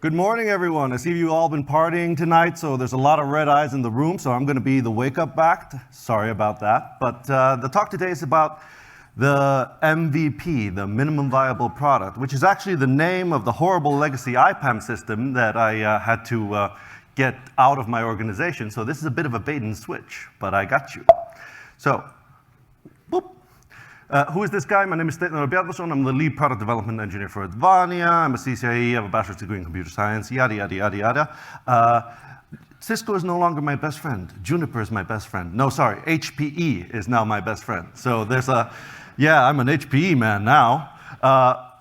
Good morning, everyone. I see you all been partying tonight, so there's a lot of red eyes in the room, so I'm going to be the wake-up act. Sorry about that. But the talk today is about the MVP, the minimum viable product, which is actually the name of the horrible legacy IPAM system that I had to get out of my organization. So this is a bit of a bait and switch, but I got you. So, boop. Who is this guy? My name is Steinn Orvar Bjarnarson. I'm the lead product development engineer for Advania. I'm a CCIE, I have a bachelor's degree in computer science, yada, yada, yada, yada. Cisco is no longer my best friend. Juniper is my best friend. No, sorry, HPE is now my best friend. So there's yeah, I'm an HPE man now.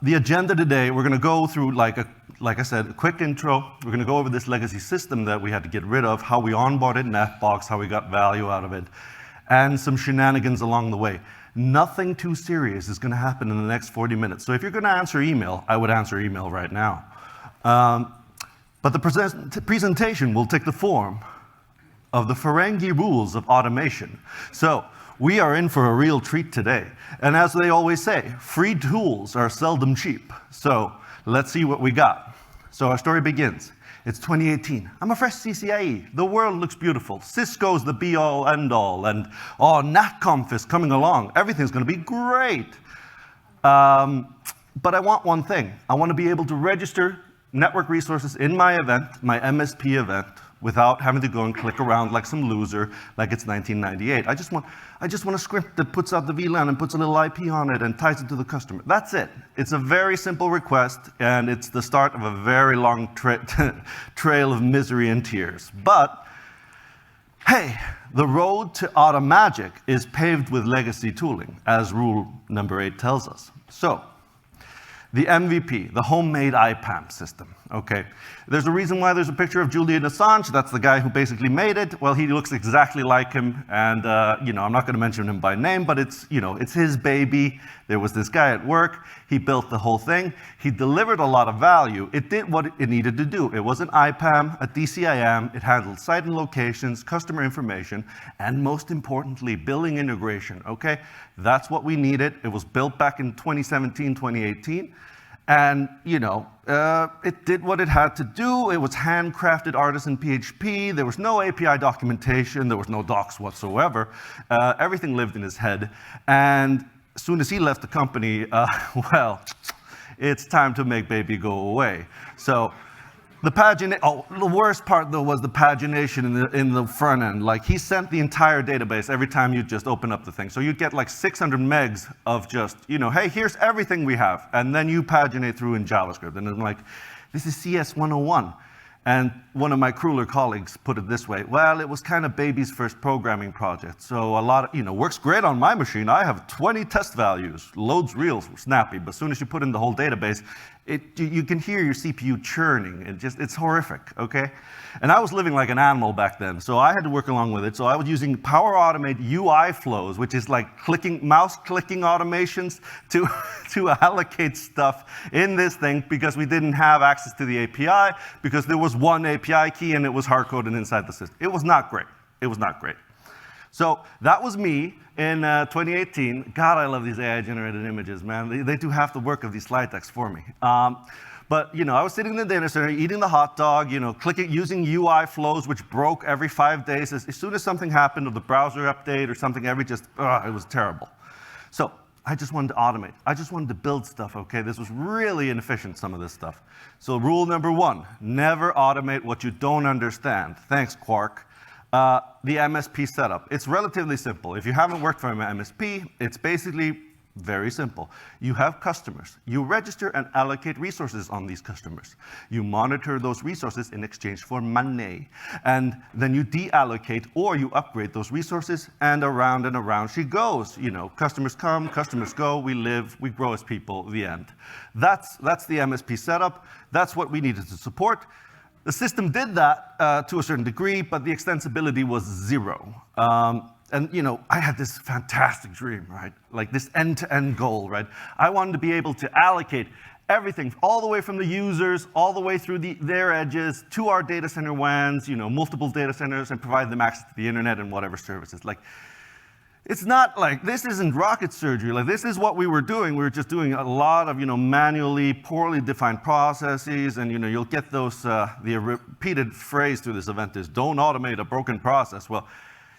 The agenda today, we're gonna go through, like I said, a quick intro. We're gonna go over this legacy system that we had to get rid of, how we onboarded Netbox, how we got value out of it, and some shenanigans along the way. Nothing too serious is going to happen in the next 40 minutes. So if you're going to answer email, I would answer email right now. But the presentation will take the form of the Ferengi rules of automation. So we are in for a real treat today. And as they always say, free tools are seldom cheap. So let's see what we got. So our story begins. It's 2018. I'm a fresh CCIE. The world looks beautiful. Cisco's the be-all, end-all, and NatConf is coming along. Everything's going to be great. But I want one thing. I want to be able to register network resources in my event, my MSP event, without having to go and click around like some loser, like it's 1998. I just want a script that puts out the VLAN and puts a little IP on it and ties it to the customer. That's it. It's a very simple request, and it's the start of a very long trail of misery and tears. But hey, the road to automagic is paved with legacy tooling, as rule number 8 tells us. So, the MVP, the homemade IPAM system, okay? There's a reason why there's a picture of Julian Assange. That's the guy who basically made it. Well, he looks exactly like him, and I'm not gonna mention him by name, but it's his baby. There was this guy at work. He built the whole thing. He delivered a lot of value. It did what it needed to do. It was an IPAM, a DCIM. It handled site and locations, customer information, and most importantly, billing integration, okay? That's what we needed. It was built back in 2017, 2018. And, it did what it had to do. It was handcrafted artisan PHP. There was no API documentation. There was no docs whatsoever. Everything lived in his head. And as soon as he left the company, well, it's time to make baby go away. So the worst part though was the pagination in the front end. Like he sent the entire database every time you just open up the thing. So you'd get like 600 megs of just, hey, here's everything we have. And then you paginate through in JavaScript. And I'm like, this is CS 101. And one of my crueler colleagues put it this way, well, it was kind of baby's first programming project. So a lot of, works great on my machine. I have 20 test values, loads real snappy, but as soon as you put in the whole database, you can hear your CPU churning. It's horrific, okay? And I was living like an animal back then, so I had to work along with it. So I was using Power Automate UI flows, which is like mouse clicking automations to allocate stuff in this thing because we didn't have access to the API, because there was one API key and it was hard-coded inside the system. It was not great. It was not great. So that was me in 2018. God, I love these AI-generated images, man. They do half the work of these slide decks for me. But I was sitting in the data center, eating the hot dog, using UI flows, which broke every 5 days. As soon as something happened, or the browser update or something, it was terrible. So I just wanted to automate. I just wanted to build stuff, okay? This was really inefficient, some of this stuff. So rule number 1, never automate what you don't understand. Thanks, Quark. The MSP setup. It's relatively simple. If you haven't worked for an MSP, it's basically very simple. You have customers. You register and allocate resources on these customers. You monitor those resources in exchange for money. And then you deallocate or you upgrade those resources, and around she goes. Customers come, customers go, we live, we grow as people, the end. That's the MSP setup. That's what we needed to support. The system did that to a certain degree, but the extensibility was 0. And I had this fantastic dream, right? Like this end-to-end goal, right? I wanted to be able to allocate everything, all the way from the users, all the way through their edges, to our data center WANs, multiple data centers, and provide them access to the internet and whatever services. Like, It's not like, this isn't rocket surgery. Like, this is what we were doing. We were just doing a lot of, manually, poorly defined processes, and, you'll get those, the repeated phrase through this event is, don't automate a broken process. Well,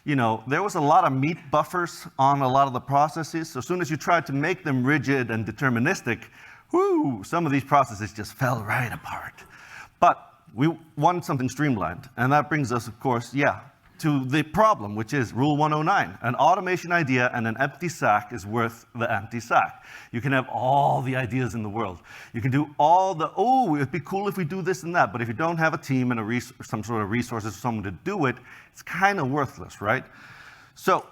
there was a lot of meat buffers on a lot of the processes, so as soon as you tried to make them rigid and deterministic, whoo, some of these processes just fell right apart. But we want something streamlined, and that brings us, of course, to the problem, which is Rule 109. An automation idea and an empty sack is worth the empty sack. You can have all the ideas in the world. You can do all the, it'd be cool if we do this and that, but if you don't have a team and some sort of resources for someone to do it, it's kind of worthless, right? So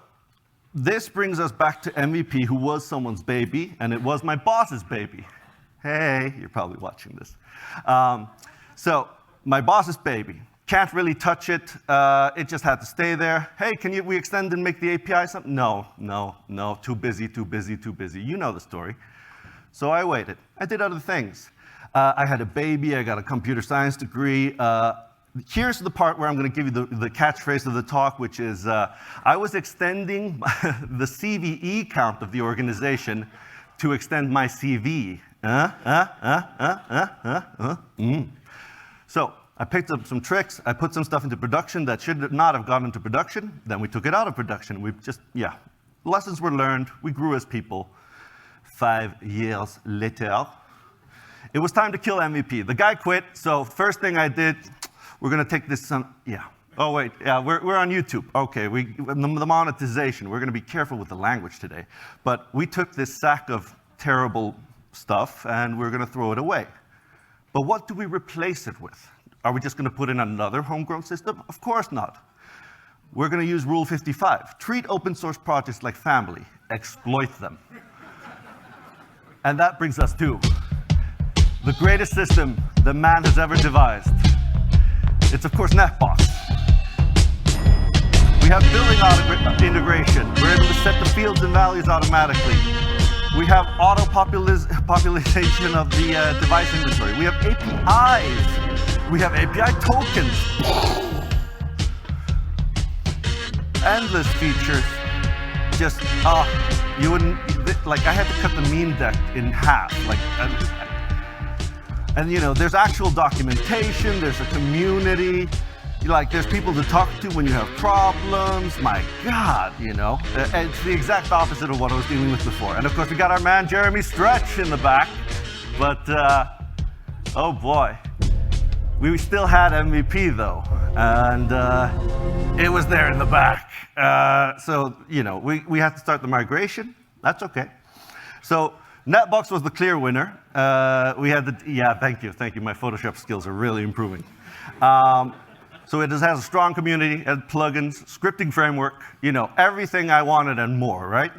this brings us back to MVP, who was someone's baby, and it was my boss's baby. Hey, you're probably watching this. So my boss's baby. Can't really touch it. It just had to stay there. Hey, we extend and make the API something? No. Too busy. You know the story. So I waited. I did other things. I had a baby. I got a computer science degree. Here's the part where I'm going to give you the catchphrase of the talk, which is I was extending the CVE count of the organization to extend my CV. So I picked up some tricks. I put some stuff into production that should not have gone into production. Then we took it out of production. Lessons were learned. We grew as people. 5 years later, it was time to kill MVP. The guy quit, so first thing I did, we're going to take this, Oh, wait, we're on YouTube. Okay, the monetization. We're going to be careful with the language today. But we took this sack of terrible stuff, and we're going to throw it away. But what do we replace it with? Are we just going to put in another homegrown system? Of course not. We're going to use Rule 55. Treat open source projects like family. Exploit them. And that brings us to the greatest system that man has ever devised. It's, of course, Netbox. We have building integration. We're able to set the fields and values automatically. We have auto-population of the device inventory. We have APIs. We have API tokens. Endless features. Just, you wouldn't, like, I had to cut the meme deck in half. And there's actual documentation, there's a community, there's people to talk to when you have problems. My God, it's the exact opposite of what I was dealing with before. And of course, we got our man Jeremy Stretch in the back, but oh boy. We still had MVP though, and it was there in the back. So, we had to start the migration. That's okay. So Netbox was the clear winner. We had thank you. My Photoshop skills are really improving. So it has a strong community, it had plugins, scripting framework, everything I wanted and more, right?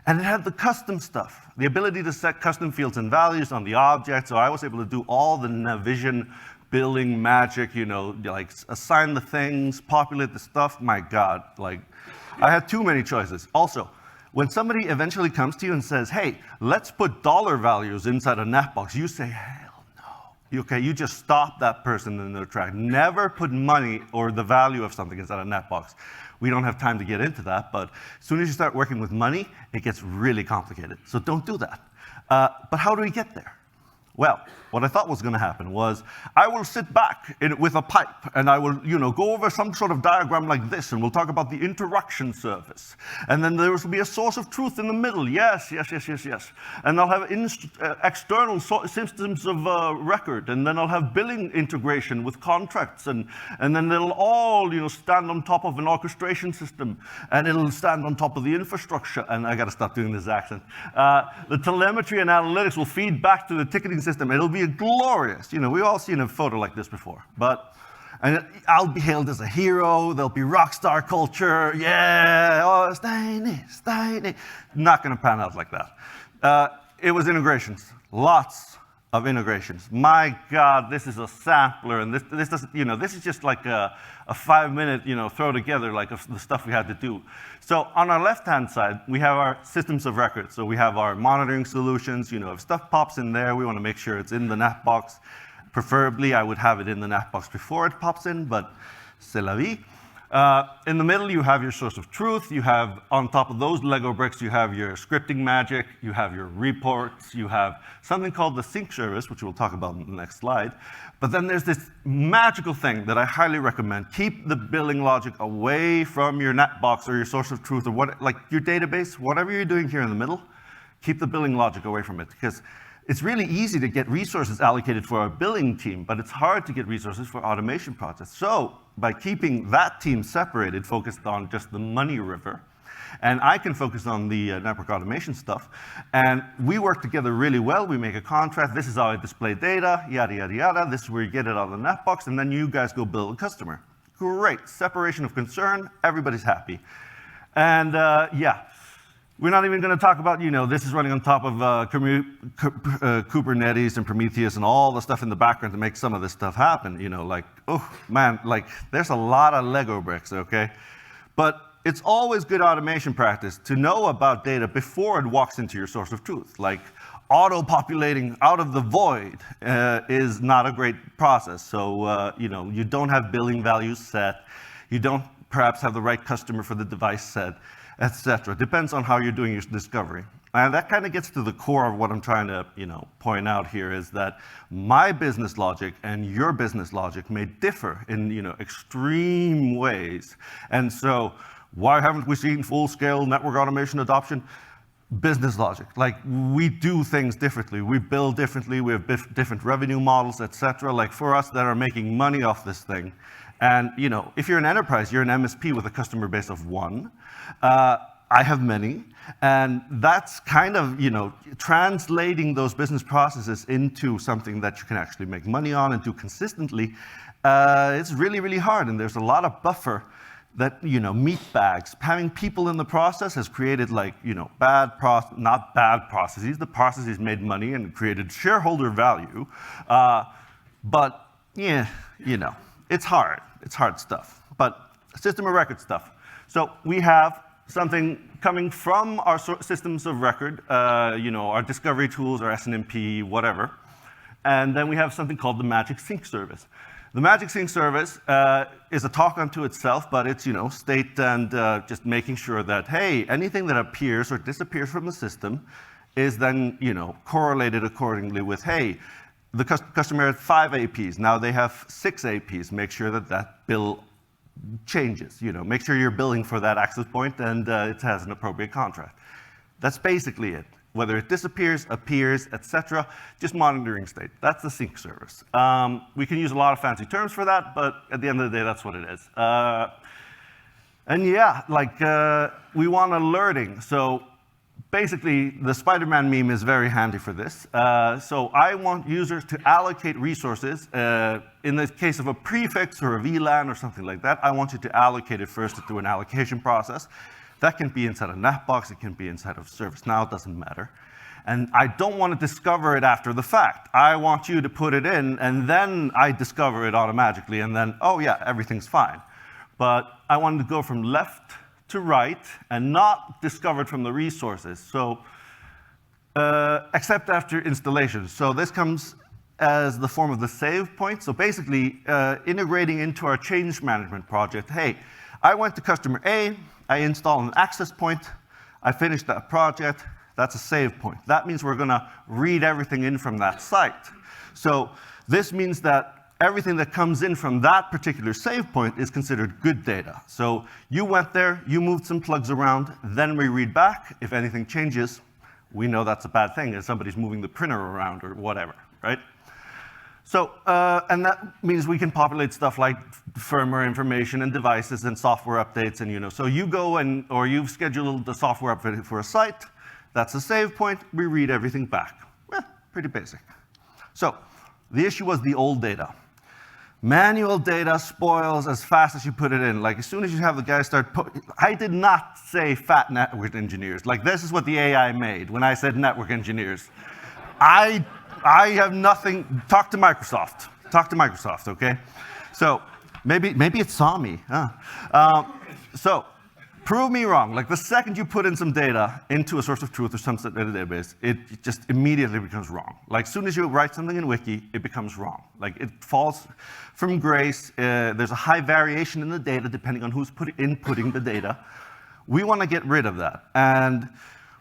And it had the custom stuff, the ability to set custom fields and values on the object. So I was able to do all the Navision building magic, assign the things, populate the stuff. My God, I had too many choices. Also, when somebody eventually comes to you and says, hey, let's put dollar values inside a Netbox, you say, hell no. Okay, you just stop that person in their track. Never put money or the value of something inside a Netbox. We don't have time to get into that, but as soon as you start working with money, it gets really complicated. So don't do that. But how do we get there? Well, what I thought was going to happen was I will sit back with a pipe and I will, go over some sort of diagram like this, and we'll talk about the interaction service. And then there will be a source of truth in the middle. Yes. And I'll have external systems of record, and then I'll have billing integration with contracts, and then they'll all, stand on top of an orchestration system, and it'll stand on top of the infrastructure. And I got to stop doing this accent. The telemetry and analytics will feed back to the ticketing system. It'll be glorious. We've all seen a photo like this before. And I'll be hailed as a hero. There'll be rock star culture. Yeah, Steinn. Not going to pan out like that. It was integrations. Lots of integrations. My God, this is a sampler, and this doesn't, this is just like a 5-minute, throw together like the stuff we had to do. So on our left-hand side, we have our systems of record. So we have our monitoring solutions. If stuff pops in there, we want to make sure it's in the Netbox. Preferably, I would have it in the Netbox before it pops in, but c'est la vie. In the middle, you have your source of truth. You have, on top of those Lego bricks, you have your scripting magic, you have your reports, you have something called the sync service, which we'll talk about in the next slide. But then there's this magical thing that I highly recommend. Keep the billing logic away from your Netbox or your source of truth or what, like your database, whatever you're doing here in the middle, keep the billing logic away from it, because it's really easy to get resources allocated for our billing team, but it's hard to get resources for automation projects. So by keeping that team separated, focused on just the money river, and I can focus on the network automation stuff, and we work together really well. We make a contract. This is how I display data, yada, yada, yada. This is where you get it out of the Netbox, and then you guys go build a customer. Great. Separation of concern. Everybody's happy. And yeah. We're not even going to talk about, this is running on top of Kubernetes and Prometheus and all the stuff in the background to make some of this stuff happen. Like, oh man, like there's a lot of Lego bricks, okay? But it's always good automation practice to know about data before it walks into your source of truth. Like auto-populating out of the void is not a great process. So, you don't have billing values set. You don't perhaps have the right customer for the device set, etc. Depends on how you're doing your discovery. And that kind of gets to the core of what I'm trying to, point out here is that my business logic and your business logic may differ in, extreme ways. And so why haven't we seen full-scale network automation adoption? Business logic. Like, we do things differently. We build differently. We have different revenue models, etc. Like, for us that are making money off this thing, and if you're an enterprise, you're an MSP with a customer base of 1. I have many, and that's kind of translating those business processes into something that you can actually make money on and do consistently. It's really, really hard, and there's a lot of buffer that meat bags. Having people in the process has created not bad processes. The processes made money and created shareholder value, but yeah, it's hard. It's hard stuff, but system of record stuff. So we have something coming from our systems of record, our discovery tools, our SNMP, whatever. And then we have something called the Magic Sync service. The Magic Sync service is a talk unto itself, but it's, state and just making sure that, hey, anything that appears or disappears from the system is then, correlated accordingly with, hey, the customer had 5 APs, now they have 6 APs. Make sure that that bill changes. Make sure you're billing for that access point and it has an appropriate contract. That's basically it. Whether it disappears, appears, etc., just monitoring state. That's the sync service. We can use a lot of fancy terms for that, but at the end of the day, that's what it is. And yeah, we want alerting. So basically, the Spider-Man meme is very handy for this. So I want users to allocate resources. In the case of a prefix or a VLAN or something like that, I want you to allocate it first through an allocation process. That can be inside of Netbox, it can be inside of ServiceNow, it doesn't matter. And I don't want to discover it after the fact. I want you to put it in, and then I discover it automatically, and then, oh yeah, everything's fine. But I wanted to go from left to right and not discovered from the resources. So, except after installation. So this comes as the form of the save point. So basically, integrating into our change management project. Hey, I went to customer A, I installed an access point, I finished that project, that's a save point. That means we're gonna read everything in from that site. So this means that everything that comes in from that particular save point is considered good data. So you went there, you moved some plugs around, then we read back. If anything changes, we know that's a bad thing, if somebody's moving the printer around or whatever, right? So, and that means we can populate stuff like firmware information and devices and software updates, and so you go or you've scheduled the software update for a site, that's a save point, we read everything back. Pretty basic. So, the issue was the old data. Manual data spoils as fast as you put it in. Like, as soon as you have the guy start I did not say fat network engineers. Like, this is what the AI made when I said network engineers. I have nothing. Talk to Microsoft. Talk to Microsoft, okay? So maybe it saw me. So Prove me wrong. Like the second you put in some data into a source of truth or some database, it just immediately becomes wrong. Like as soon as you write something in Wiki, it becomes wrong. Like it falls from grace. There's a high variation in the data depending on who's inputting the data. We want to get rid of that. And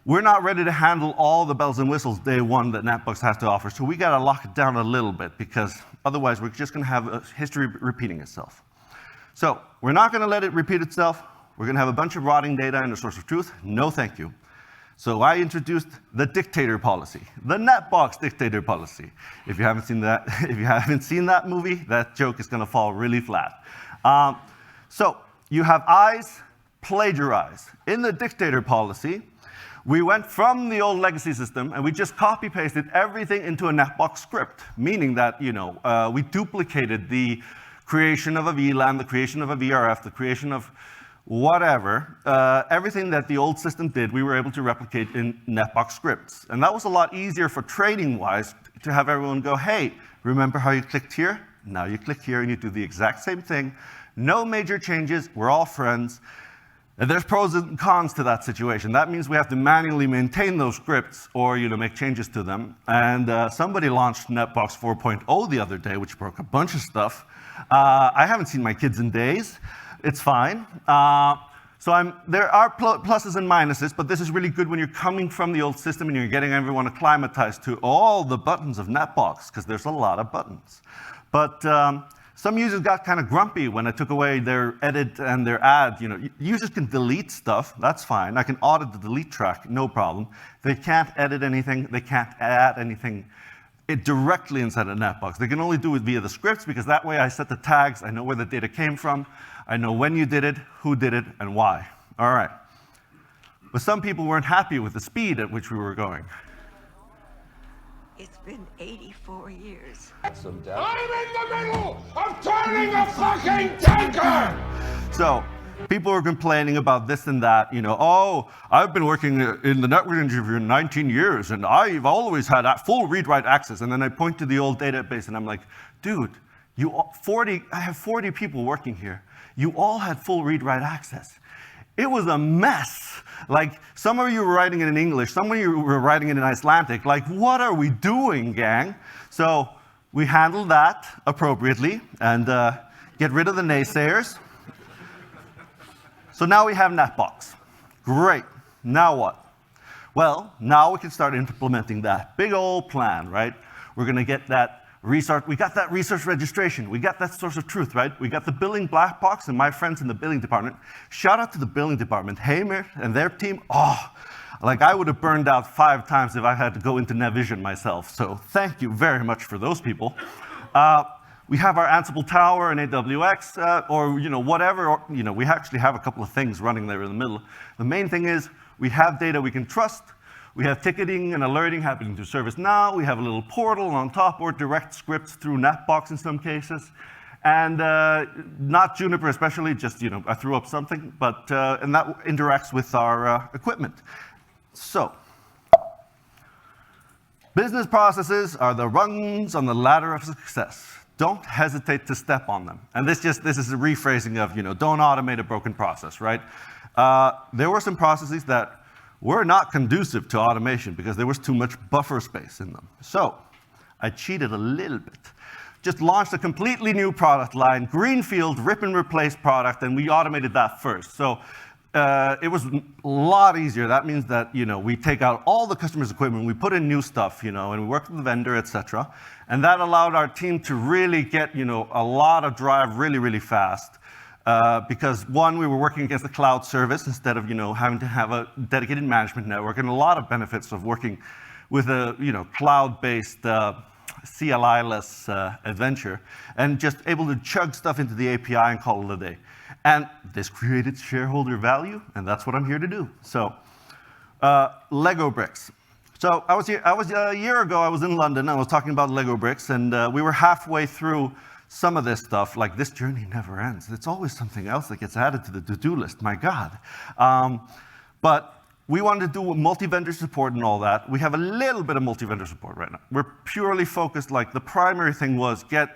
we're not ready to handle all the bells and whistles day one that Netbox has to offer. So we got to lock it down a little bit because otherwise we're just going to have history repeating itself. So we're not going to let it repeat itself. We're going to have a bunch of rotting data in the source of truth. No, thank you. So I introduced the Dictator Policy, the Netbox Dictator Policy. If you haven't seen that movie, that joke is going to fall really flat. So you have eyes, plagiarize. In the Dictator Policy, we went from the old legacy system and we just copy-pasted everything into a Netbox script, meaning that we duplicated the creation of a VLAN, the creation of a VRF, the creation of whatever. Everything that the old system did, we were able to replicate in Netbox scripts. And that was a lot easier for trading-wise to have everyone go, hey, remember how you clicked here? Now you click here and you do the exact same thing. No major changes, we're all friends. And there's pros and cons to that situation. That means we have to manually maintain those scripts or make changes to them. And somebody launched Netbox 4.0 the other day, which broke a bunch of stuff. I haven't seen my kids in days. It's fine. So there are pluses and minuses, but this is really good when you're coming from the old system and you're getting everyone acclimatized to all the buttons of Netbox, because there's a lot of buttons. But some users got kind of grumpy when I took away their edit and their add. Users can delete stuff, that's fine. I can audit the delete track, no problem. They can't edit anything, they can't add anything directly inside of Netbox. They can only do it via the scripts, because that way I set the tags, I know where the data came from, I know when you did it, who did it, and why. All right. But some people weren't happy with the speed at which we were going. It's been 84 years. Some doubt. I'm in the middle of turning a fucking tanker! So, people were complaining about this and that, oh, I've been working in the network industry for 19 years, and I've always had full read-write access. And then I point to the old database, and I'm like, dude, I have 40 people working here. You all had full read-write access. It was a mess. Like, some of you were writing it in English, some of you were writing it in Icelandic. Like, what are we doing, gang? So we handled that appropriately and get rid of the naysayers. So now we have Netbox. Great. Now what? Well, now we can start implementing that big old plan, right? We're going to get that resource. We got that resource registration. We got that source of truth, right? We got the billing black box, and my friends in the billing department. Shout out to the billing department, Hamer and their team. Oh, like I would have burned out 5 times if I had to go into Navision myself. So thank you very much for those people. We have our Ansible Tower and AWX, or whatever. Or, we actually have a couple of things running there in the middle. The main thing is we have data we can trust. We have ticketing and alerting happening through ServiceNow. We have a little portal on top, or direct scripts through Netbox in some cases. And not Juniper especially, just I threw up something, but and that interacts with our equipment. So, business processes are the rungs on the ladder of success. Don't hesitate to step on them. And this is a rephrasing of don't automate a broken process, right? There were some processes that were not conducive to automation because there was too much buffer space in them. So I cheated a little bit. Just launched a completely new product line, greenfield, rip and replace product, and we automated that first. So it was a lot easier. That means that we take out all the customer's equipment, we put in new stuff, and we work with the vendor, etc. And that allowed our team to really get a lot of drive really, really fast. Because one, we were working against the cloud service instead of having to have a dedicated management network, and a lot of benefits of working with a cloud-based CLI-less adventure, and just able to chug stuff into the API and call it a day. And this created shareholder value, and that's what I'm here to do. So Lego bricks. So a year ago, I was in London. I was talking about Lego bricks, and we were halfway through some of this stuff. Like, this journey never ends. It's always something else that gets added to the to-do list, my God. But we wanted to do multi-vendor support and all that. We have a little bit of multi-vendor support right now. We're purely focused, like the primary thing was get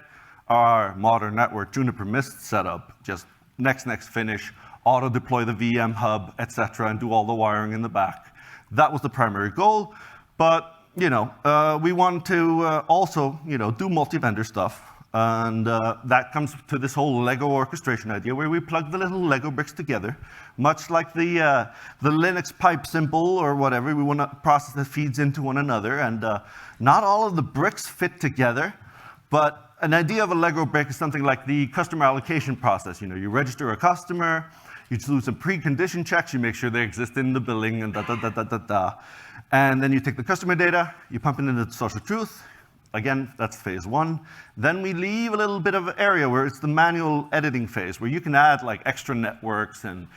our modern network Juniper Mist set up, just next, finish, auto-deploy the VM hub, etc., and do all the wiring in the back. That was the primary goal, but we want to also do multi-vendor stuff. And that comes to this whole Lego orchestration idea where we plug the little Lego bricks together, much like the Linux pipe symbol or whatever. We want a process that feeds into one another. And not all of the bricks fit together, but an idea of a Lego brick is something like the customer allocation process. You register a customer, you do some precondition checks, you make sure they exist in the billing, and da-da-da-da-da-da. And then you take the customer data, you pump it into the source of truth. Again, that's phase one. Then we leave a little bit of area where it's the manual editing phase, where you can add like extra networks, and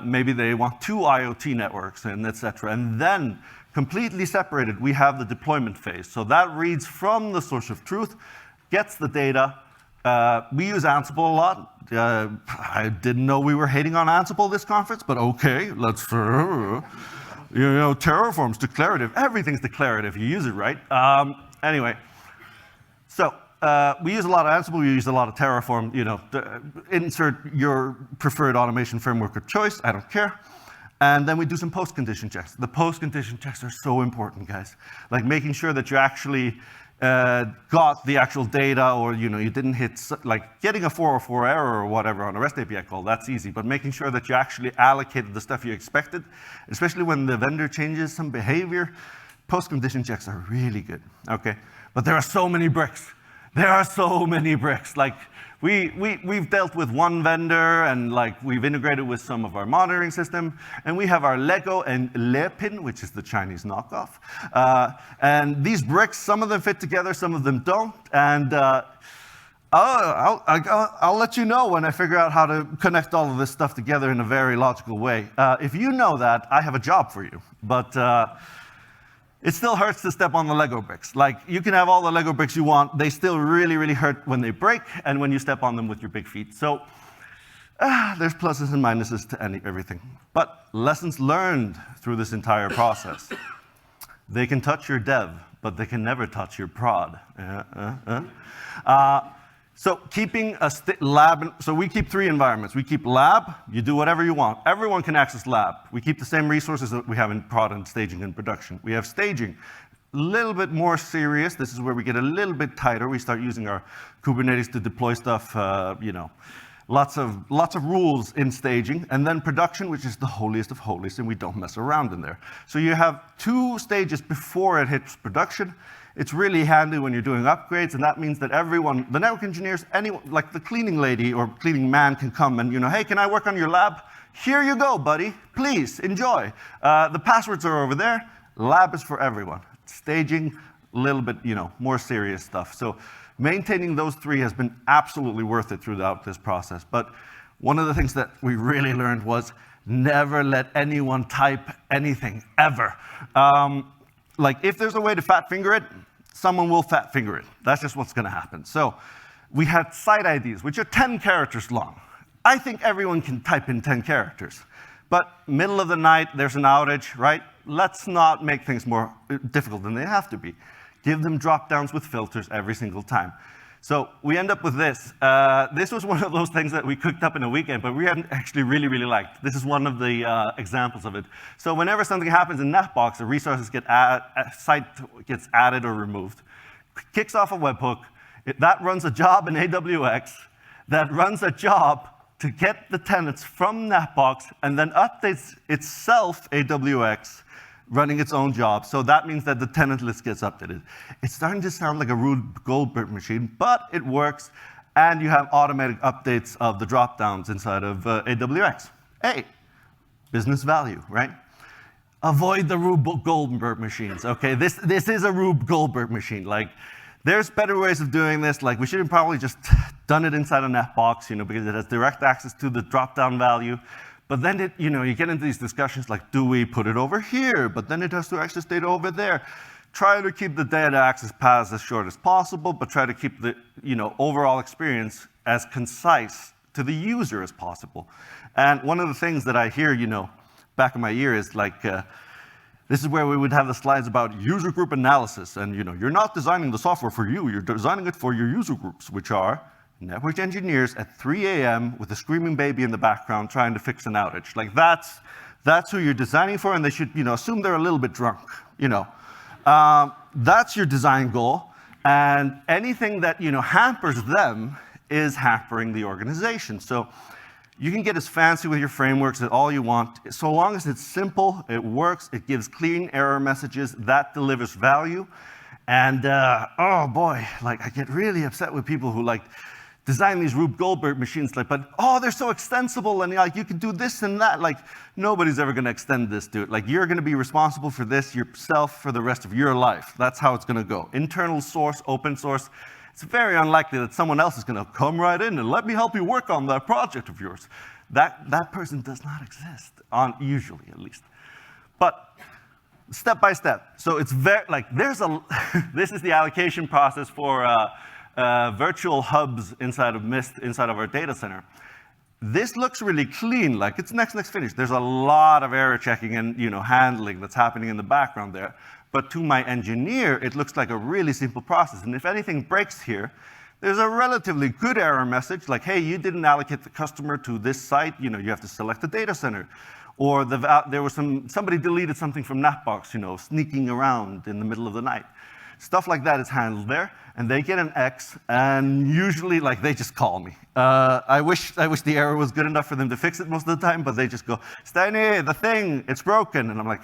maybe they want 2 IoT networks, and et cetera. And then, completely separated, we have the deployment phase. So that reads from the source of truth, gets the data. We use Ansible a lot. I didn't know we were hating on Ansible this conference, but okay, let's, Terraform's declarative. Everything's declarative. You use it right. Anyway, so we use a lot of Ansible. We use a lot of Terraform. Insert your preferred automation framework of choice. I don't care. And then we do some post-condition checks. The post-condition checks are so important, guys. Like making sure that you actually got the actual data, or you didn't hit, like getting a 404 error or whatever on a REST API call, that's easy, but making sure that you actually allocated the stuff you expected, especially when the vendor changes some behavior, post-condition checks are really good, okay? But there are so many bricks. There are so many bricks. Like, we've dealt with one vendor, and like we've integrated with some of our monitoring system, and we have our Lego and Lepin, which is the Chinese knockoff. And these bricks, some of them fit together, some of them don't. And I'll let you know when I figure out how to connect all of this stuff together in a very logical way. If you know that, I have a job for you. But it still hurts to step on the Lego bricks. Like, you can have all the Lego bricks you want, they still really, really hurt when they break and when you step on them with your big feet. So there's pluses and minuses to everything. But lessons learned through this entire process. They can touch your dev, but they can never touch your prod. So keeping a lab, so we keep 3 environments. We keep lab, you do whatever you want. Everyone can access lab. We keep the same resources that we have in prod and staging and production. We have staging, a little bit more serious. This is where we get a little bit tighter. We start using our Kubernetes to deploy stuff, lots of rules in staging. And then production, which is the holiest of holies, and we don't mess around in there. So you have 2 stages before it hits production. It's really handy when you're doing upgrades, and that means that everyone, the network engineers, anyone, like the cleaning lady or cleaning man can come and, hey, can I work on your lab? Here you go, buddy. Please, enjoy. The passwords are over there. Lab is for everyone. Staging, a little bit, more serious stuff. So maintaining those 3 has been absolutely worth it throughout this process. But one of the things that we really learned was never let anyone type anything, ever. Like, if there's a way to fat finger it, someone will fat finger it. That's just what's going to happen. So we had site IDs, which are 10 characters long. I think everyone can type in 10 characters. But middle of the night, there's an outage, right? Let's not make things more difficult than they have to be. Give them drop-downs with filters every single time. So we end up with this. This was one of those things that we cooked up in a weekend, but we hadn't actually really, really liked. This is one of the examples of it. So whenever something happens in Netbox, a resources site gets added or removed, kicks off a webhook, that runs a job in AWX, that runs a job to get the tenants from Netbox, and then updates itself AWX, running its own job. So that means that the tenant list gets updated. It's starting to sound like a Rube Goldberg machine, but it works, and you have automatic updates of the drop-downs inside of AWX. Hey, business value, right? Avoid the Rube Goldberg machines, okay? This is a Rube Goldberg machine. Like, there's better ways of doing this. Like, we should have probably just done it inside a Netbox, because it has direct access to the drop-down value. But then you get into these discussions like, do we put it over here? But then it has to access data over there. Try to keep the data access paths as short as possible, but try to keep the overall experience as concise to the user as possible. And one of the things that I hear back in my ear is like, this is where we would have the slides about user group analysis. And you're not designing the software for you, you're designing it for your user groups, which are network engineers at 3 a.m. with a screaming baby in the background trying to fix an outage. Like that's who you're designing for, and they should, assume they're a little bit drunk, That's your design goal, and anything that, hampers them is hampering the organization. So you can get as fancy with your frameworks as all you want, so long as it's simple, it works, it gives clean error messages, that delivers value. And oh boy, I get really upset with people who design these Rube Goldberg machines, but they're so extensible, and you can do this and that. Nobody's ever going to extend this, dude. You're going to be responsible for this yourself for the rest of your life. That's how it's going to go. Internal source, open source. It's very unlikely that someone else is going to come right in and let me help you work on that project of yours. That person does not exist, usually at least. But step by step. So it's very, this is the allocation process for virtual hubs inside of Mist, inside of our data center. This looks really clean, it's next finish. There's a lot of error checking and handling that's happening in the background there. But to my engineer, it looks like a really simple process. And if anything breaks here, there's a relatively good error message, hey, you didn't allocate the customer to this site. You have to select the data center. Or there was somebody deleted something from Netbox, sneaking around in the middle of the night. Stuff like that is handled there, and they get an X, and usually, they just call me. I wish the error was good enough for them to fix it most of the time, but they just go, Steinn, the thing, it's broken. And I'm like,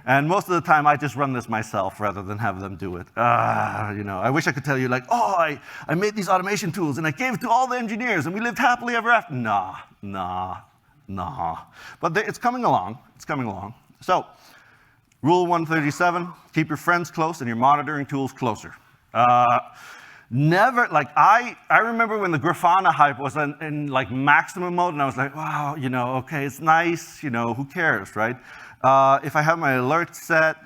and most of the time, I just run this myself rather than have them do it. I wish I could tell you, I made these automation tools, and I gave it to all the engineers, and we lived happily ever after. Nah. But it's coming along. It's coming along. So, Rule 137, keep your friends close and your monitoring tools closer. Never, I remember when the Grafana hype was in maximum mode, and I was like, wow, okay, it's nice, who cares, right? If I have my alerts set,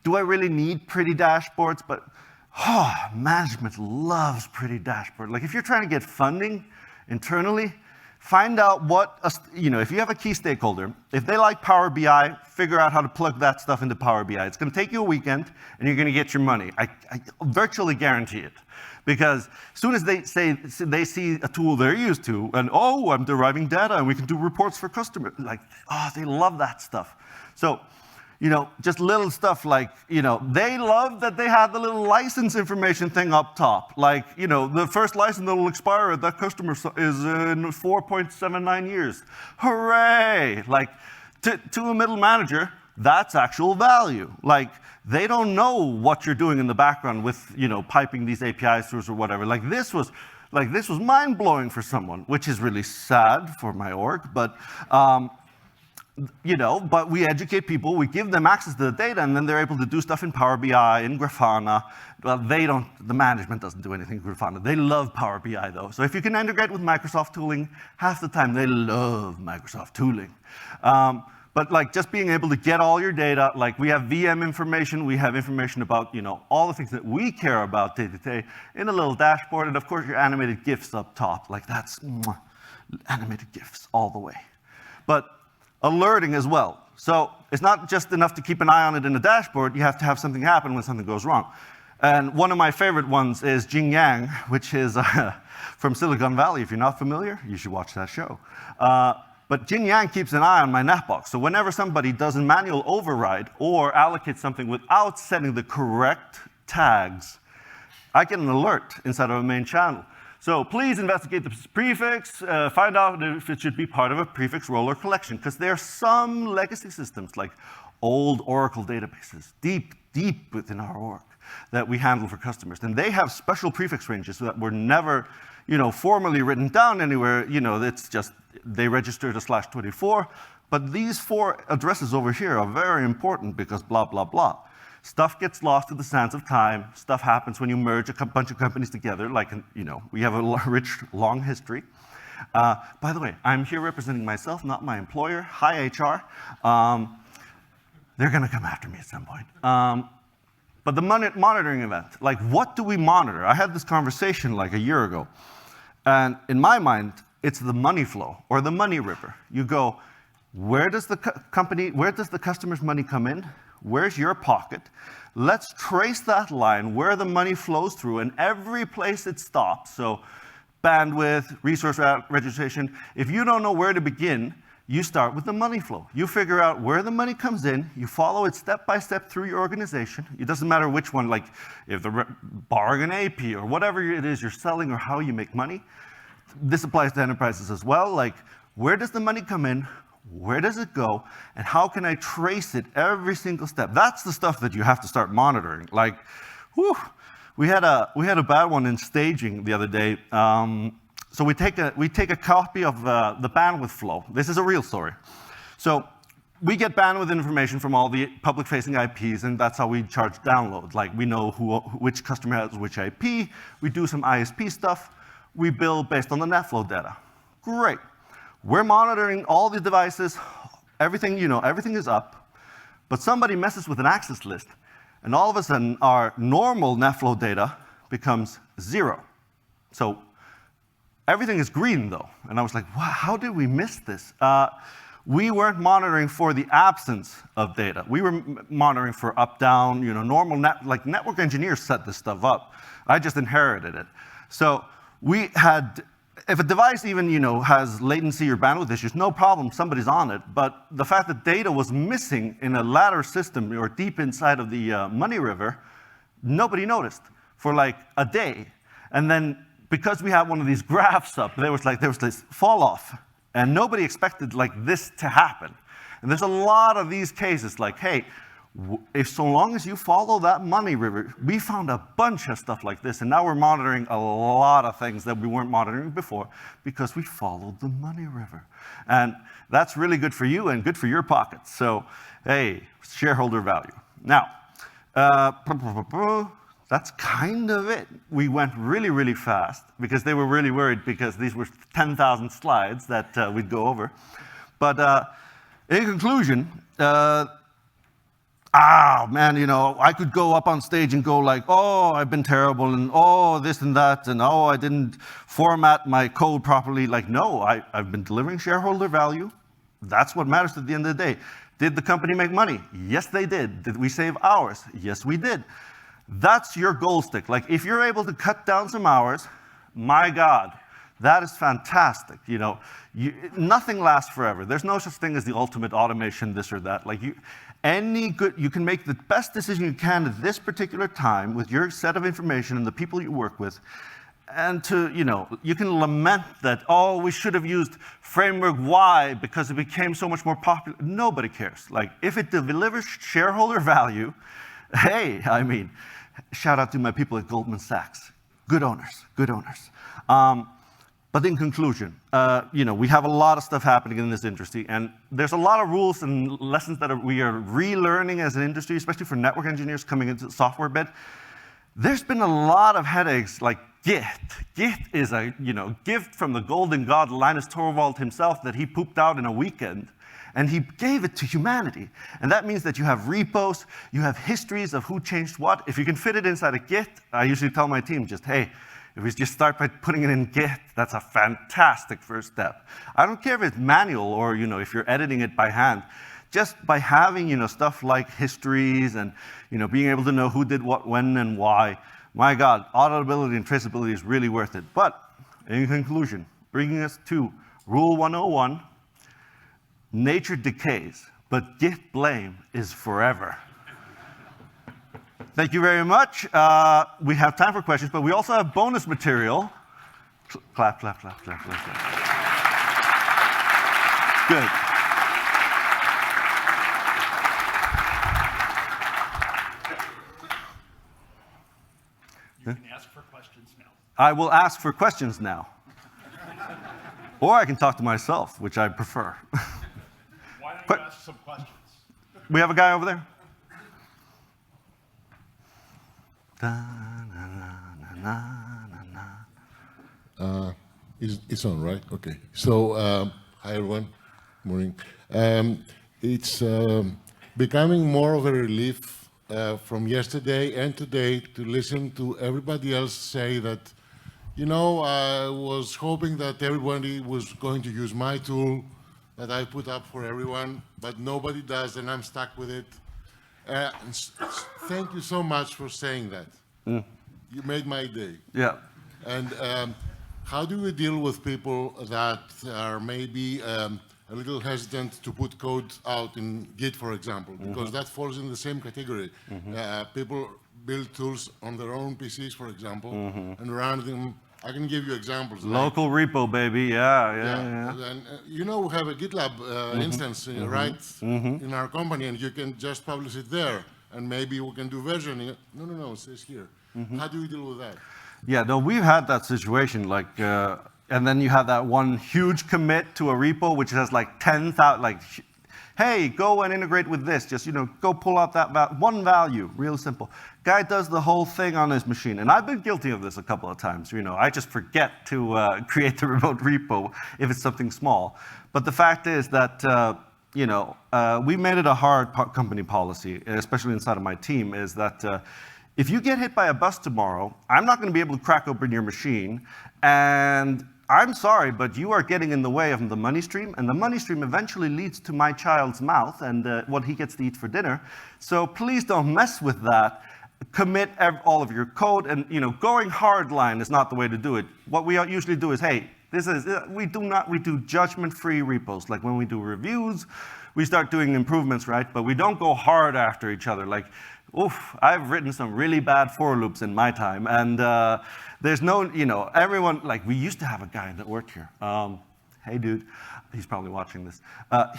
do I really need pretty dashboards? But management loves pretty dashboard. If you're trying to get funding internally, find out if you have a key stakeholder, if they like Power BI, figure out how to plug that stuff into Power BI. It's going to take you a weekend, and you're going to get your money. I virtually guarantee it. Because as soon as they see a tool they're used to, and I'm deriving data, and we can do reports for customers, they love that stuff. So, just little stuff they love that they had the little license information thing up top. The first license that will expire at that customer is in 4.79 years. Hooray! To a middle manager, that's actual value. They don't know what you're doing in the background with, piping these APIs through or whatever. This was mind-blowing for someone, which is really sad for my org, but but we educate people, we give them access to the data, and then they're able to do stuff in Power BI, in Grafana. Well, the management doesn't do anything in Grafana. They love Power BI, though. So if you can integrate with Microsoft tooling, half the time they love Microsoft tooling. But just being able to get all your data, we have VM information, we have information about, all the things that we care about day to day in a little dashboard, and of course your animated GIFs up top. That's animated GIFs all the way. But alerting as well. So it's not just enough to keep an eye on it in the dashboard, you have to have something happen when something goes wrong. And one of my favorite ones is Jing Yang, which is from Silicon Valley. If you're not familiar, you should watch that show. But Jing Yang keeps an eye on my Netbox. So whenever somebody does a manual override or allocates something without setting the correct tags, I get an alert inside of a main channel. So please investigate the prefix, find out if it should be part of a prefix roller collection, because there are some legacy systems, old Oracle databases, deep within our org, that we handle for customers. And they have special prefix ranges that were never, formally written down anywhere. It's just, they register to /24. But these 4 addresses over here are very important because blah, blah, blah. Stuff gets lost to the sands of time. Stuff happens when you merge a bunch of companies together. We have a rich, long history. By the way, I'm here representing myself, not my employer. Hi, HR. They're going to come after me at some point. But the monitoring event, what do we monitor? I had this conversation a year ago. And in my mind, it's the money flow or the money ripper. You go, where does the customer's money come in? Where's your pocket? Let's trace that line where the money flows through and every place it stops. So bandwidth, resource registration. If you don't know where to begin, you start with the money flow. You figure out where the money comes in, you follow it step by step through your organization. It doesn't matter which one, like if the bargain AP or whatever it is you're selling or how you make money. This applies to enterprises as well. Like, where does the money come in? Where does it go? And how can I trace it every single step? That's the stuff that you have to start monitoring. Like, whew, we had a bad one in staging the other day. So we take a copy of the bandwidth flow. This is a real story. So we get bandwidth information from all the public-facing IPs, and that's how we charge downloads. Like, we know which customer has which IP. We do some ISP stuff. We bill based on the net flow data. Great. We're monitoring all the devices. Everything, everything is up. But somebody messes with an access list, and all of a sudden, our normal net flow data becomes 0. So everything is green, though. And I was like, wow, how did we miss this? We weren't monitoring for the absence of data. We were monitoring for up, down, normal like network engineers set this stuff up. I just inherited it. So we had, if a device even, has latency or bandwidth issues, no problem, somebody's on it. But the fact that data was missing in a ladder system or deep inside of the money river, nobody noticed for like a day. And then because we had one of these graphs up, there was this fall off. And nobody expected like this to happen. And there's a lot of these cases like, hey, if so long as you follow that money river, we found a bunch of stuff like this, and now we're monitoring a lot of things that we weren't monitoring before because we followed the money river. And that's really good for you and good for your pockets. So, hey, shareholder value. Now, that's kind of it. We went really, really fast because they were really worried because these were 10,000 slides that we'd go over. But in conclusion, man, I could go up on stage and go like, oh, I've been terrible, and oh, this and that, and oh, I didn't format my code properly. Like, no, I've been delivering shareholder value. That's what matters at the end of the day. Did the company make money? Yes, they did. Did we save hours? Yes, we did. That's your goal stick. Like, if you're able to cut down some hours, my God, that is fantastic. Nothing lasts forever. There's no such thing as the ultimate automation, this or that. Like, you can make the best decision you can at this particular time with your set of information and the people you work with. And you can lament that, oh, we should have used framework Y because it became so much more popular. Nobody cares. Like, if it delivers shareholder value, hey, I mean, shout out to my people at Goldman Sachs. Good owners, good owners. But in conclusion, we have a lot of stuff happening in this industry, and there's a lot of rules and lessons that we are relearning as an industry, especially for network engineers coming into the software bit. There's been a lot of headaches like Git. Git is a gift from the golden god Linus Torvald himself that he pooped out in a weekend. And he gave it to humanity. And that means that you have repos, you have histories of who changed what. If you can fit it inside a Git, I usually tell my team just, hey, if we just start by putting it in Git, that's a fantastic first step. I don't care if it's manual or if you're editing it by hand. Just by having stuff like histories and being able to know who did what, when, and why, my God, auditability and traceability is really worth it. But in conclusion, bringing us to Rule 101, nature decays, but Git blame is forever. Thank you very much. We have time for questions, but we also have bonus material. Clap, clap, clap, clap, clap, clap. Good. You can ask for questions now. I will ask for questions now. Or I can talk to myself, which I prefer. Why don't you ask some questions? We have a guy over there. It's on, right? Okay. So, hi everyone. Morning. It's becoming more of a relief from yesterday and today to listen to everybody else say that, I was hoping that everybody was going to use my tool that I put up for everyone, but nobody does, and I'm stuck with it. Thank you so much for saying that. You made my day. Yeah. And how do we deal with people that are maybe a little hesitant to put code out in Git, for example, because that falls in the same category. People build tools on their own PCs, for example, and run them. I can give you examples. Local repo, baby. Yeah. And, you know, we have a GitLab instance right in our company, and you can just publish it there, and maybe we can do versioning. No, it says here. How do we deal with that? Yeah, no, we've had that situation, like, and then you have that one huge commit to a repo which has like 10,000, like, hey, go and integrate with this. Just, go pull out that one value, real simple. Guy does the whole thing on his machine, and I've been guilty of this a couple of times. I just forget to create the remote repo if it's something small. But the fact is that, we made it a hard company policy, especially inside of my team, is that if you get hit by a bus tomorrow, I'm not going to be able to crack open your machine, and I'm sorry, but you are getting in the way of the money stream, and the money stream eventually leads to my child's mouth and what he gets to eat for dinner. So please don't mess with that. Commit all of your code, and going hardline is not the way to do it. What we usually do is, hey, we do judgment-free repos. Like when we do reviews, we start doing improvements, right? But we don't go hard after each other. Like, oof, I've written some really bad for loops in my time, and there's no, everyone, like we used to have a guy that worked here. Hey dude, he's probably watching this.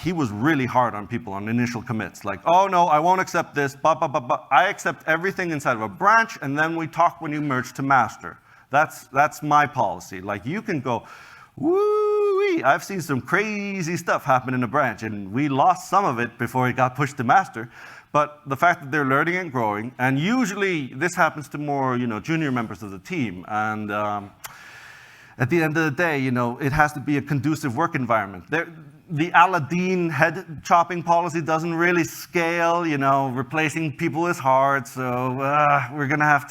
He was really hard on people on initial commits. Like, oh no, I won't accept this, I accept everything inside of a branch, and then we talk when you merge to master. That's my policy. Like you can go, woo-wee. I've seen some crazy stuff happen in a branch, and we lost some of it before it got pushed to master. But the fact that they're learning and growing, and usually this happens to more, junior members of the team. And at the end of the day, it has to be a conducive work environment. The Aladdin head chopping policy doesn't really scale. Replacing people is hard, so we're gonna have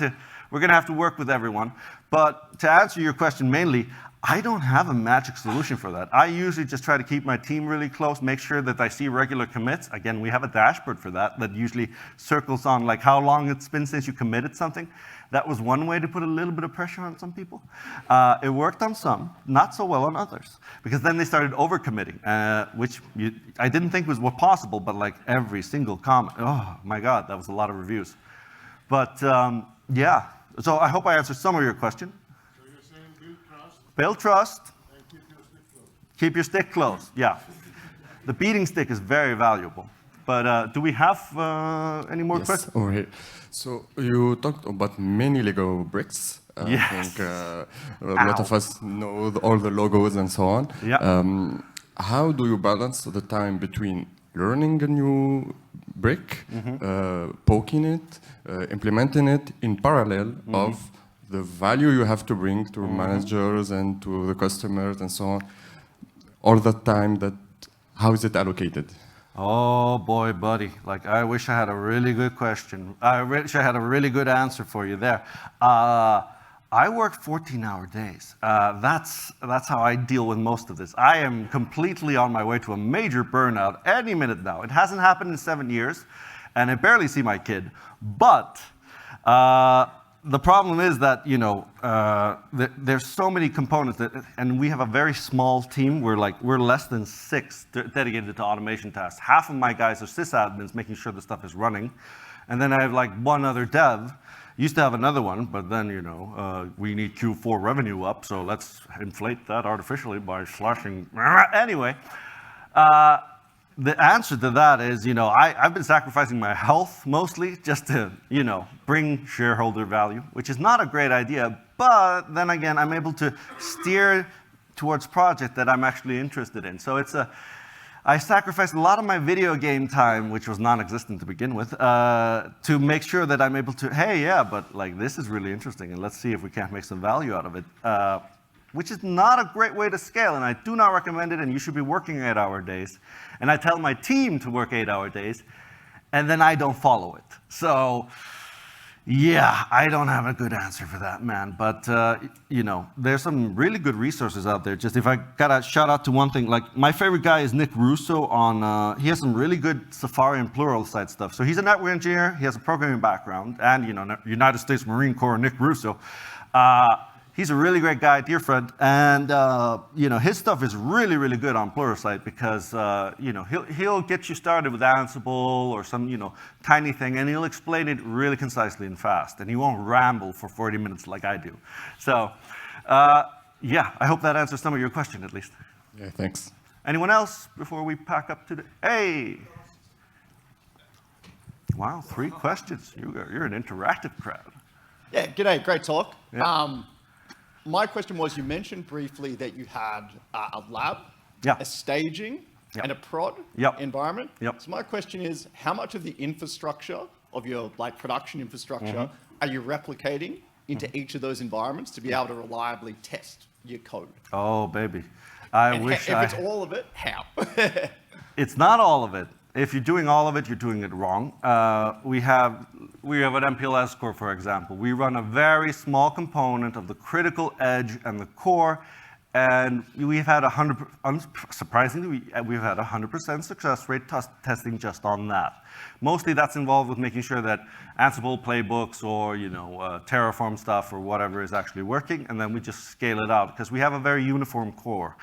to work with everyone. But to answer your question mainly, I don't have a magic solution for that. I usually just try to keep my team really close, make sure that I see regular commits. Again, we have a dashboard for that usually circles on like how long it's been since you committed something. That was one way to put a little bit of pressure on some people. It worked on some, not so well on others, because then they started overcommitting, which I didn't think was possible, but like every single comment, oh my God, that was a lot of reviews. But yeah, so I hope I answered some of your question. Build trust. And keep your stick close. Yeah. The beating stick is very valuable. But do we have any more questions? Over here. So you talked about many Lego bricks. Yes. I think a lot of us know all the logos and so on. Yeah. How do you balance the time between learning a new brick, poking it, implementing it in parallel of the value you have to bring to managers and to the customers and so on, all the time how is it allocated? Oh boy, buddy. Like, I wish I had a really good question. I wish I had a really good answer for you there. I work 14-hour days. That's how I deal with most of this. I am completely on my way to a major burnout any minute now. It hasn't happened in 7 years, and I barely see my kid. But the problem is that, there's so many components and we have a very small team. We're less than 6 dedicated to automation tasks. Half of my guys are sysadmins making sure the stuff is running. And then I have like one other dev. Used to have another one, but then, we need Q4 revenue up, so let's inflate that artificially by slashing. Anyway, the answer to that is, I've been sacrificing my health mostly just to, bring shareholder value, which is not a great idea. But then again, I'm able to steer towards project that I'm actually interested in. So I sacrificed a lot of my video game time, which was non-existent to begin with, to make sure that I'm able to, hey, yeah, but like this is really interesting, and let's see if we can't make some value out of it. Which is not a great way to scale, and I do not recommend it, and you should be working 8-hour days. And I tell my team to work 8-hour days, and then I don't follow it. So Yeah, I don't have a good answer for that, man. But, you know, there's some really good resources out there. Just if I gotta shout out to one thing, like my favorite guy is Nick Russo on, he has some really good Safari and Pluralsight stuff. So he's a network engineer, he has a programming background, and, you know, United States Marine Corps, Nick Russo. He's a really great guy, dear friend, and you know, his stuff is really, really good on Pluralsight because you know, he'll get you started with Ansible or some, you know, tiny thing, and he'll explain it really concisely and fast, and he won't ramble for 40 minutes like I do. So, yeah, I hope that answers some of your question at least. Yeah, thanks. Anyone else before we pack up today? Hey! Wow, 3 questions. You're an interactive crowd. Yeah, g'day, great talk. Yeah. My question was, you mentioned briefly that you had a lab, Yeah. a staging, Yep. and a prod Yep. environment. Yep. So my question is, how much of the infrastructure of your production infrastructure are you replicating into each of those environments to be able to reliably test your code? Oh, baby. I And wish if I... it's all of it, how? It's not all of it. If you're doing all of it, you're doing it wrong. We have an MPLS core, for example. We run a very small component of the critical edge and the core, and we've had surprisingly, we've had 100% success rate testing just on that. Mostly that's involved with making sure that Ansible playbooks or, you know, Terraform stuff or whatever is actually working, and then we just scale it out because we have a very uniform core.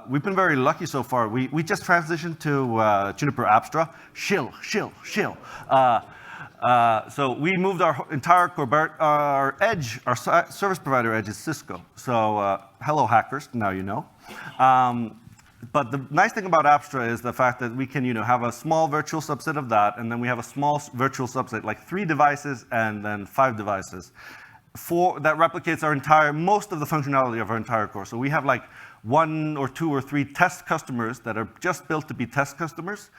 We've been very lucky so far. We just transitioned to Juniper Apstra. Shill. So we moved our entire core, our edge, our service provider edge is Cisco. So hello hackers, now you know. But the nice thing about Apstra is the fact that we can, you know, have a small virtual subset of that, and then we have a small virtual subset, like 3 devices and then 5 devices. That replicates most of the functionality of our entire core. So we have like 1 or 2 or 3 test customers that are just built to be test customers.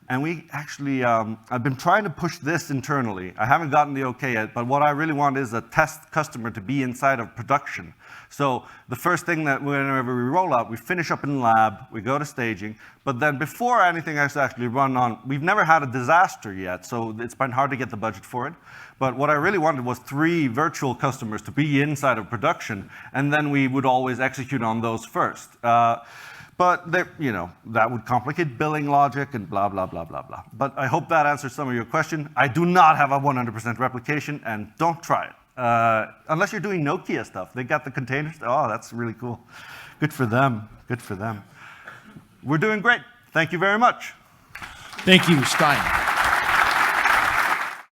And we actually, I've been trying to push this internally. I haven't gotten the okay yet, but what I really want is a test customer to be inside of production. So the first thing that whenever we roll out, we finish up in lab, we go to staging, but then before anything has actually run on, we've never had a disaster yet, so it's been hard to get the budget for it. But what I really wanted was 3 virtual customers to be inside of production, and then we would always execute on those first. But you know, that would complicate billing logic and blah, blah, blah, blah, blah. But I hope that answers some of your question. I do not have a 100% replication, and don't try it. Unless you're doing Nokia stuff. They got the containers. Oh, that's really cool. Good for them. Good for them. We're doing great. Thank you very much. Thank you, Steinn.